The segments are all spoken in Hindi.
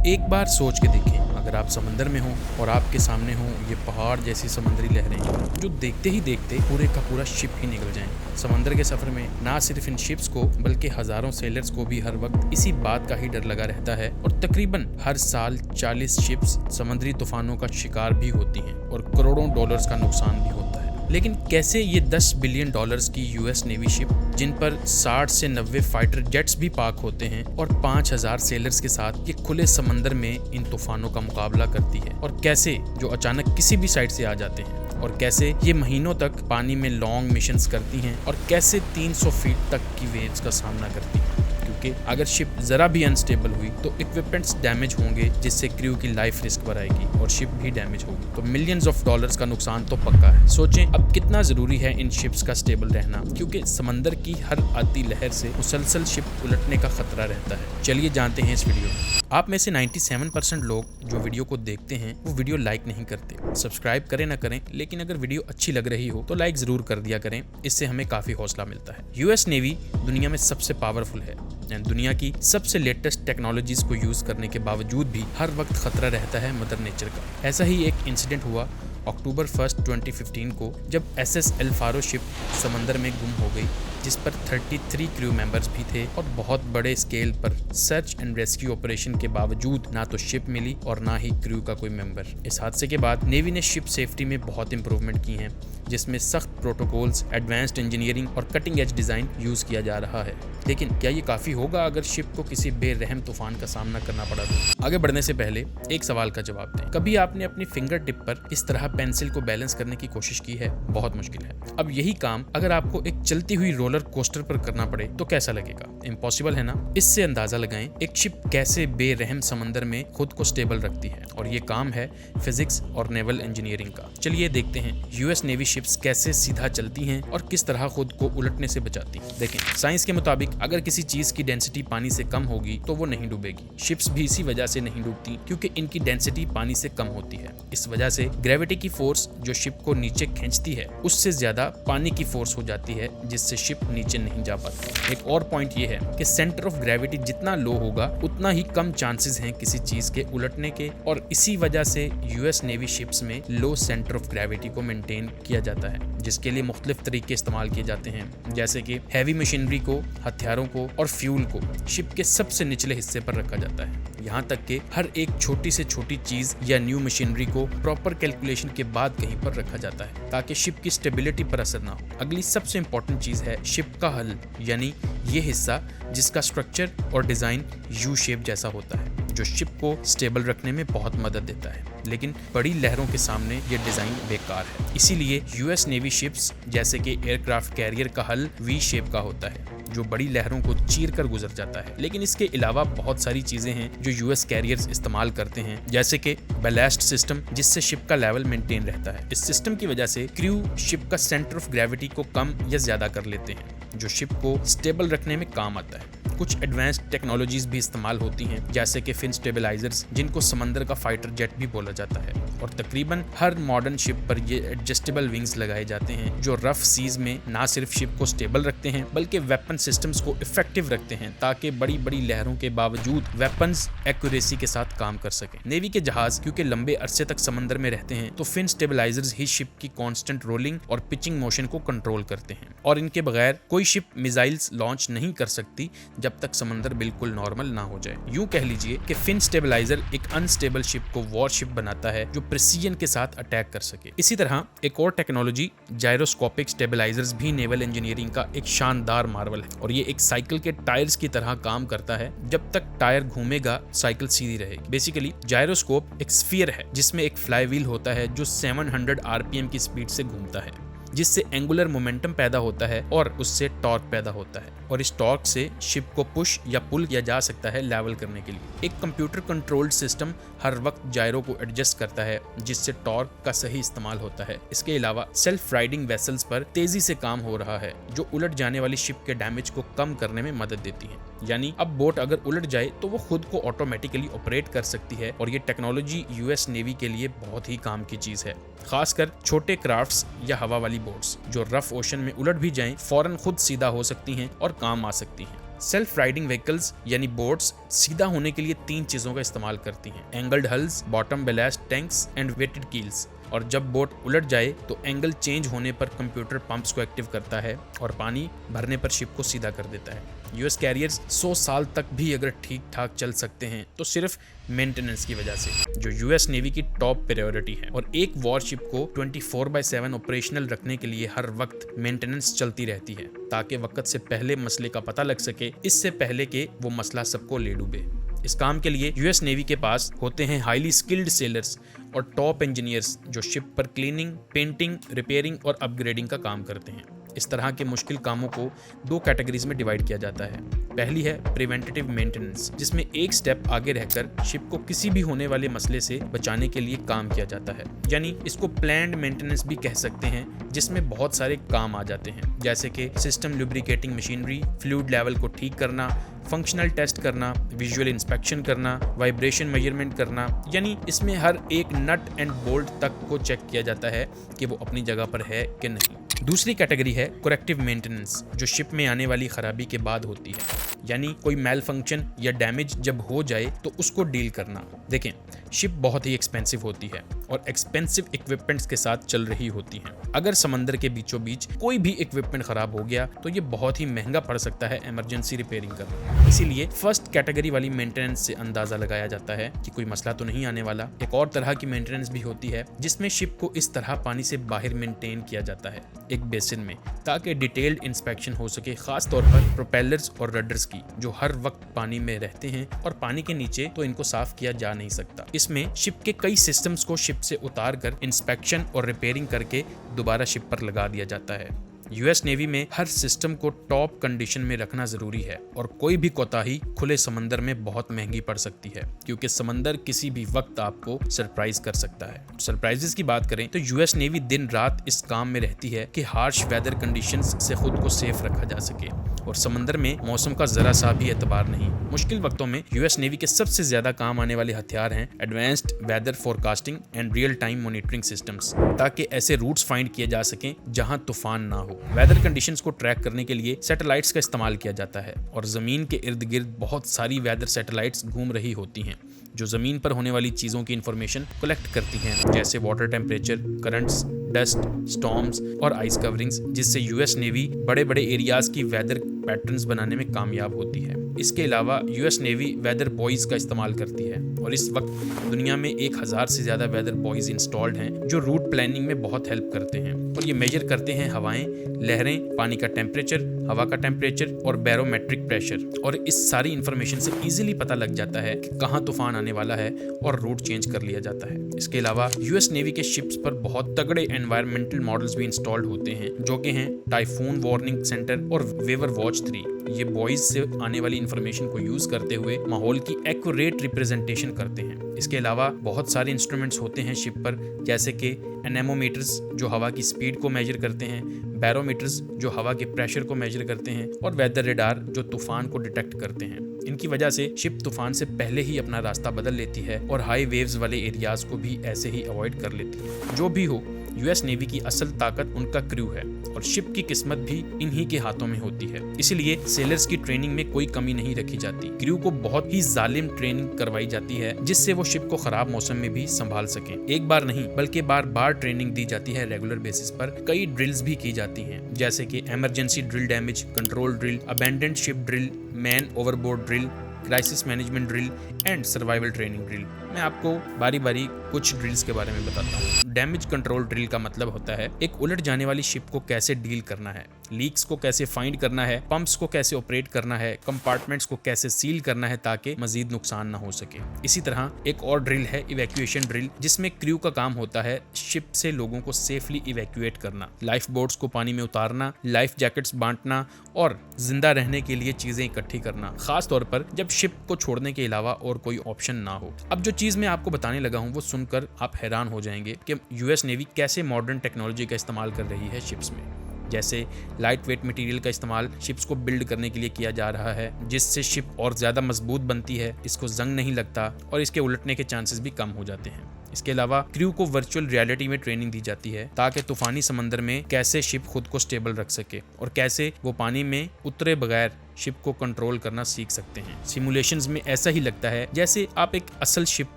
एक बार सोच के देखें, अगर आप समंदर में हो और आपके सामने हो ये पहाड़ जैसी समुद्री लहरें जो देखते ही देखते पूरे का पूरा शिप ही निकल जाएं। समंदर के सफर में ना सिर्फ इन शिप्स को बल्कि हजारों सेलर्स को भी हर वक्त इसी बात का ही डर लगा रहता है और तकरीबन हर साल 40 शिप्स समुद्री तूफानों का शिकार भी होती हैं और करोड़ों डॉलर्स का नुकसान भी होता है। लेकिन कैसे ये 10 बिलियन डॉलर्स की यूएस नेवी शिप जिन पर 60 से 90 फाइटर जेट्स भी पार्क होते हैं और 5000 सेलर्स के साथ ये खुले समंदर में इन तूफानों का मुकाबला करती है, और कैसे जो अचानक किसी भी साइड से आ जाते हैं, और कैसे ये महीनों तक पानी में लॉन्ग मिशंस करती हैं, और कैसे 300 फीट तक की वेव्स का सामना करती हैं। क्योंकि अगर शिप जरा भी अनस्टेबल हुई तो इक्विपमेंट्स डैमेज होंगे, जिससे क्रू की लाइफ रिस्क बढ़ाएगी और शिप भी डैमेज होगी, तो मिलियंस ऑफ डॉलर्स का नुकसान तो पक्का है। सोचें अब कितना जरूरी है इन शिप्स का स्टेबल रहना, क्योंकि समंदर की हर आती लहर से मुसलसल शिप उलटने का खतरा रहता है। चलिए जानते हैं इस वीडियो में। आप में से 97% लोग जो वीडियो को देखते हैं वो वीडियो लाइक नहीं करते। सब्सक्राइब करें ना करें, लेकिन अगर वीडियो अच्छी लग रही हो तो लाइक जरूर कर दिया करें, इससे हमें काफी हौसला मिलता है। यूएस नेवी दुनिया में सबसे पावरफुल है। दुनिया की सबसे लेटेस्ट टेक्नोलॉजीज को यूज करने के बावजूद भी हर वक्त खतरा रहता है मदर नेचर का। ऐसा ही एक इंसिडेंट हुआ अक्टूबर 1, 2015 को, जब एसएस एल फारो शिप समंदर में गुम हो गई, जिस पर 33 क्रू मेंबर्स भी थे, और बहुत बड़े स्केल पर सर्च एंड रेस्क्यू ऑपरेशन के बावजूद ना तो शिप मिली और ना ही क्रू का कोई मेंबर। इस हादसे के बाद नेवी ने शिप सेफ्टी में बहुत इंप्रूवमेंट की हैं, जिसमें सख्त प्रोटोकॉल्स, एडवांस्ड इंजीनियरिंग और कटिंग एज डिजाइन यूज किया जा रहा है। लेकिन क्या ये काफी होगा अगर शिप को किसी बेरहम तूफान का सामना करना पड़ा तो? आगे बढ़ने से पहले एक सवाल का जवाब दें। कभी आपने अपनी फिंगर टिप पर इस तरह पेंसिल को बैलेंस करने की कोशिश की है? बहुत मुश्किल है। अब यही काम अगर आपको एक चलती हुई रोलर कोस्टर पर करना पड़े तो कैसा लगेगा? इम्पॉसिबल है ना? इससे अंदाजा लगाएं एक शिप कैसे बेरहम समंदर में खुद को स्टेबल रखती है, और ये काम है फिजिक्स और नेवल इंजीनियरिंग का। चलिए देखते हैं यूएस नेवी शिप्स कैसे सीधा चलती हैं और किस तरह खुद को उलटने से बचाती हैं। देखें, साइंस के मुताबिक अगर किसी चीज की डेंसिटी पानी से कम होगी तो वो नहीं डूबेगी। शिप्स भी इसी वजह से नहीं डूबती, क्योंकि इनकी डेंसिटी पानी से कम होती है। इस वजह से ग्रेविटी की फोर्स जो शिप को नीचे खींचती है उससे ज्यादा पानी की फोर्स हो जाती है, जिससे शिप नीचे नहीं जा पाती। एक और पॉइंट ये है कि सेंटर ऑफ ग्रेविटी जितना लो होगा उतना ही कम चांसेस हैं किसी चीज के उलटने के, और इसी वजह से यूएस नेवी शिप्स में लो सेंटर ऑफ ग्रेविटी को मेंटेन किया जाता है, जिसके लिए मुख्तलिफ तरीके इस्तेमाल किए जाते हैं, जैसे कि हैवी मशीनरी को, हथियारों को और फ्यूल को शिप के सबसे निचले हिस्से पर रखा जाता है। यहाँ तक कि हर एक छोटी से छोटी चीज या न्यू मशीनरी को प्रॉपर कैलकुलेशन के बाद कहीं पर रखा जाता है, ताकि शिप की स्टेबिलिटी पर असर ना हो। अगली सबसे इंपॉर्टेंट चीज है शिप का हल, यानी ये हिस्सा जिसका स्ट्रक्चर और डिजाइन यू शेप जैसा होता है, जो शिप को स्टेबल रखने में बहुत मदद देता है। लेकिन बड़ी लहरों के सामने ये डिजाइन बेकार है। इसीलिए यूएस नेवी शिप्स जैसे कि एयरक्राफ्ट कैरियर का हल वी शेप का होता है, जो बड़ी लहरों को चीर कर गुजर जाता है। लेकिन इसके अलावा बहुत सारी चीजें हैं जो यूएस कैरियर्स इस्तेमाल करते हैं, जैसे कि बैलेस्ट सिस्टम, जिससे शिप का लेवल मेंटेन रहता है। इस सिस्टम की वजह से क्रू शिप का सेंटर ऑफ ग्रेविटी को कम या ज्यादा कर लेते हैं, जो शिप को स्टेबल रखने में काम आता है। कुछ एडवांस्ड टेक्नोलॉजीज भी इस्तेमाल होती हैं, जैसे कि फिन स्टेबलाइजर्स, जिनको समंदर का फाइटर जेट भी बोला जाता है, और तकरीबन हर मॉडर्न शिप पर ये एडजस्टेबल विंग्स लगाए जाते हैं, जो रफ सीज में ना सिर्फ शिप को स्टेबल रखते हैं बल्कि वेपन सिस्टम्स को इफेक्टिव रखते हैं, ताकि बड़ी बड़ी लहरों के बावजूद वेपन्स एक्यूरेसी के साथ काम कर सकें। नेवी के जहाज क्योंकि लंबे अरसे तक समंदर में रहते हैं, तो फिन स्टेबलाइजर्स ही शिप की कॉन्स्टेंट रोलिंग और पिचिंग मोशन को कंट्रोल करते हैं, और इनके बगैर कोई शिप मिसाइल्स लॉन्च नहीं कर सकती जब तक समंदर बिल्कुल नॉर्मल ना हो जाए। यूं कह लीजिए कि फिन स्टेबलाइजर एक अनस्टेबल शिप को वॉरशिप बनाता है, जो प्रिसीजन के साथ अटैक कर सके। इसी तरह एक और टेक्नोलॉजी जायरोस्कोपिक स्टेबलाइजर्स भी नेवल इंजीनियरिंग का एक शानदार मार्वल है, और ये एक साइकिल के टायर्स की तरह काम करता है। जब तक टायर घूमेगा साइकिल सीधी रहेगी। बेसिकली जायरोस्कोप एक स्फीयर है जिसमें एक फ्लाईव्हील होता है जो 700 आरपीएम की स्पीड से घूमता है, जिससे एंगुलर मोमेंटम पैदा होता है और उससे टॉर्क पैदा होता है, और इस टॉर्क से शिप को पुश या पुल किया जा सकता है लेवल करने के लिए। एक कंप्यूटर कंट्रोल्ड सिस्टम हर वक्त जायरो को एडजस्ट करता है, जिससे टॉर्क का सही इस्तेमाल होता है। इसके अलावा सेल्फ राइडिंग वेसल्स पर तेजी से काम हो रहा है, जो उलट जाने वाली शिप के डैमेज को कम करने में मदद देती है। यानी अब बोट अगर उलट जाए तो वो खुद को ऑटोमेटिकली ऑपरेट कर सकती है, और ये टेक्नोलॉजी यूएस नेवी के लिए बहुत ही काम की चीज है, खासकर छोटे क्राफ्ट्स या हवा वाली बोट्स जो रफ ओशन में उलट भी जाएं, फौरन खुद सीधा हो सकती हैं और काम आ सकती हैं। सेल्फ राइडिंग व्हीकल्स यानी बोट्स सीधा होने के लिए 3 चीजों का इस्तेमाल करती हैं: angled hulls, bottom ballast tanks and weighted keels. और जब बोट उलट जाए तो एंगल चेंज होने पर कंप्यूटर पंप्स को एक्टिव करता है और पानी भरने पर शिप को सीधा कर देता है। यूएस कैरियर्स 100 साल तक भी अगर ठीक ठाक चल सकते हैं तो सिर्फ मेंटेनेंस की वजह से, जो यूएस नेवी की टॉप प्रायोरिटी है। और एक वॉरशिप को 24/7 ऑपरेशनल रखने के लिए हर वक्त मेंटेनेंस चलती रहती है ताकि वक्त से पहले मसले का पता लग सके, इससे पहले कि वो मसला सबको ले डूबे। इस काम के लिए यूएस नेवी के पास होते हैं हाईली स्किल्ड सेलर्स और टॉप इंजीनियर्स जो शिप पर क्लीनिंग, पेंटिंग, रिपेयरिंग और अपग्रेडिंग का काम करते हैं। इस तरह के मुश्किल कामों को 2 कैटेगरीज में डिवाइड किया जाता है। पहली है प्रिवेंटिव मेंटेनेंस, जिसमें एक स्टेप आगे रहकर शिप को किसी भी होने वाले मसले से बचाने के लिए काम किया जाता है, यानी इसको प्लान्ड मेंटेनेंस भी कह सकते हैं, जिसमें बहुत सारे काम आ जाते हैं जैसे कि system lubricating machinery, fluid level को ठीक करना, फंक्शनल टेस्ट करना, विजुअल इंस्पेक्शन करना, वाइब्रेशन मेजरमेंट करना, यानी इसमें हर एक नट एंड बोल्ट तक को चेक किया जाता है कि वो अपनी जगह पर है कि नहीं। दूसरी कैटेगरी है करेक्टिव मेंटेनेंस, जो शिप में आने वाली खराबी के बाद होती है, यानी कोई मेल फंक्शन या डैमेज जब हो जाए तो उसको डील करना। देखें, शिप बहुत ही एक्सपेंसिव होती है और एक्सपेंसिव इक्विपमेंट्स के साथ चल रही होती हैं। अगर समंदर के बीचों बीच कोई भी इक्विपमेंट खराब हो गया तो ये बहुत ही महंगा पड़ सकता है इमरजेंसी रिपेयरिंग करना। इसीलिए फर्स्ट कैटेगरी वाली मेंटेनेंस से अंदाजा लगाया जाता है कि कोई मसला तो नहीं आने वाला। एक और तरह की मेंटेनेंस भी होती है जिसमें शिप को इस तरह पानी से बाहर मेंटेन किया जाता है एक बेसिन में, ताकि डिटेल्ड इंस्पेक्शन हो सके, खास तौर पर प्रोपेलर्स और रडर्स की, जो हर वक्त पानी में रहते हैं और पानी के नीचे तो इनको साफ किया जा नहीं सकता। इसमें शिप के कई सिस्टम्स को शिप से उतार कर इंस्पेक्शन और रिपेयरिंग करके दोबारा शिप पर लगा दिया जाता है। यूएस नेवी में हर सिस्टम को टॉप कंडीशन में रखना जरूरी है और कोई भी कोताही खुले समंदर में बहुत महंगी पड़ सकती है, क्योंकि समंदर किसी भी वक्त आपको सरप्राइज कर सकता है। सरप्राइजेस की बात करें तो यूएस नेवी दिन रात इस काम में रहती है कि हार्श वेदर कंडीशंस से खुद को सेफ रखा जा सके, और समंदर में मौसम का जरा सा भी एतबार नहीं। मुश्किल वक्तों में यूएस नेवी के सबसे ज्यादा काम आने वाले हथियार हैं advanced weather forecasting and real time monitoring systems, ताकि ऐसे रूट्स फाइंड किए जा सकें जहां तूफान ना हो। वेदर कंडीशंस को ट्रैक करने के लिए सैटेलाइट्स का इस्तेमाल किया जाता है और जमीन के इर्द गिर्द बहुत सारी वेदर सैटेलाइट्स घूम रही होती हैं जो जमीन पर होने वाली चीजों की इंफॉर्मेशन कलेक्ट करती हैं, जैसे water temperature, currents, dust, storms और आइस कवरिंग्स, जिससे यूएस नेवी बड़े बड़े एरियाज की वेदर पैटर्न्स बनाने में कामयाब होती है। इसके अलावा यूएस नेवी वेदर बॉयज का इस्तेमाल करती है और इस वक्त दुनिया में 1000 से ज्यादा वेदर बॉयज इंस्टॉल्ड हैं जो रूट प्लानिंग में बहुत हेल्प करते हैं, और ये मेजर करते हैं हवाएं, लहरें, पानी का टेम्परेचर, हवा का टेम्परेचर और बैरोमेट्रिक प्रेशर, और इस सारी इंफॉर्मेशन से इजीली पता लग जाता है कि कहाँ तूफान आने वाला है और रूट चेंज कर लिया जाता है। इसके अलावा यूएस नेवी के शिप्स पर बहुत तगड़े एनवायरमेंटल मॉडल्स भी इंस्टॉल्ड होते हैं, जो कि हैं टाइफून वार्निंग सेंटर और वेवर वॉच 3। ये बॉयज से आने वाली इंफॉर्मेशन को यूज करते हुए माहौल की एक्यूरेट रिप्रेजेंटेशन करते हैं। इसके अलावा बहुत सारे इंस्ट्रूमेंट्स होते हैं शिप पर, जैसे कि एनेमोमीटर्स जो हवा की स्पीड को मेजर करते हैं, बैरोमीटर्स जो हवा के प्रेशर को मेजर करते हैं, और वेदर रेडार जो तूफान को डिटेक्ट करते हैं। इनकी वजह से शिप तूफान से पहले ही अपना रास्ता बदल लेती है और हाई वेव्स वाले एरियाज को भी ऐसे ही अवॉइड कर लेती है। जो भी हो, यूएस नेवी की असल ताकत उनका क्रू है और शिप की किस्मत भी इन्हीं के हाथों में होती है। इसलिए सेलर्स की ट्रेनिंग में कोई कमी नहीं रखी जाती। क्रू को बहुत ही जालिम ट्रेनिंग करवाई जाती है जिससे वो शिप को खराब मौसम में भी संभाल सकें। एक बार नहीं बल्कि बार बार ट्रेनिंग दी जाती है। रेगुलर बेसिस पर कई ड्रिल्स भी की जाती हैं, जैसे कि emergency drill, damage control drill, abandoned ship drill, man overboard drill, crisis management drill and survival training drill. मैं आपको बारी बारी कुछ ड्रिल्स के बारे में बताता हूँ। डैमेज कंट्रोल ड्रिल का मतलब होता है एक उलट जाने वाली शिप को कैसे डील करना है, लीक्स को कैसे फाइंड करना है, पंप्स को कैसे ऑपरेट करना है, कंपार्टमेंट्स को कैसे सील करना है ताकि मजीद नुकसान ना हो सके। इसी तरह एक और ड्रिल है इवैक्यूएशन ड्रिल, जिसमें क्रू का काम होता है शिप से लोगों को सेफली इवैक्यूएट करना, लाइफ बोट्स को पानी में उतारना, लाइफ जैकेट्स बांटना और जिंदा रहने के लिए चीजें इकट्ठी करना, खास तौर पर जब शिप को छोड़ने के अलावा और कोई ऑप्शन ना हो। अब जो चीज मैं आपको बताने लगा हूँ वो सुनकर आप हैरान हो जाएंगे कि यूएस नेवी कैसे मॉडर्न टेक्नोलॉजी का इस्तेमाल कर रही है शिप्स में। जैसे लाइट वेट मटेरियल का इस्तेमाल शिप्स को बिल्ड करने के लिए किया जा रहा है, जिससे शिप और ज्यादा मजबूत बनती है, इसको जंग नहीं लगता और इसके उलटने के चांसेस भी कम हो जाते हैं। इसके अलावा क्रू को वर्चुअल रियलिटी में ट्रेनिंग दी जाती है ताकि तूफानी समंदर में कैसे शिप खुद को स्टेबल रख सके और कैसे वो पानी में उतरे बगैर शिप को कंट्रोल करना सीख सकते हैं। सिमुलेशंस में ऐसा ही लगता है जैसे आप एक असल शिप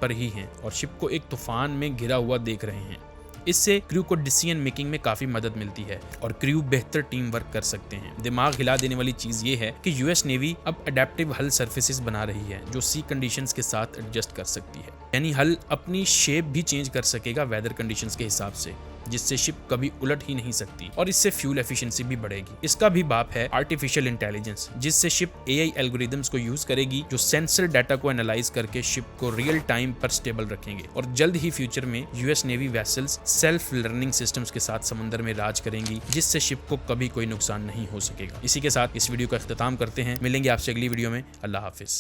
पर ही हैं और शिप को एक तूफान में घिरा हुआ देख रहे हैं। इससे क्रू को डिसीजन मेकिंग में काफी मदद मिलती है और क्रू बेहतर टीम वर्क कर सकते हैं। दिमाग हिला देने वाली चीज ये है कि यूएस नेवी अब अडेप्टिव हल सर्फेसिस बना रही है जो सी कंडीशंस के साथ एडजस्ट कर सकती है, यानी हल अपनी शेप भी चेंज कर सकेगा वेदर कंडीशंस के हिसाब से, जिससे शिप कभी उलट ही नहीं सकती और इससे फ्यूल एफिशिएंसी भी बढ़ेगी। इसका भी बाप है आर्टिफिशियल इंटेलिजेंस, जिससे शिप एआई एल्गोरिदम्स को यूज करेगी जो सेंसर डाटा को एनालाइज करके शिप को रियल टाइम पर स्टेबल रखेंगे और जल्द ही फ्यूचर में US navy vessels self learning systems के साथ समंदर में राज करेंगी, जिससे शिप को कभी कोई नुकसान नहीं हो सकेगा। इसी के साथ इस वीडियो का इख्तिताम करते हैं। मिलेंगे आपसे अगली वीडियो में। अल्लाह हाफिज।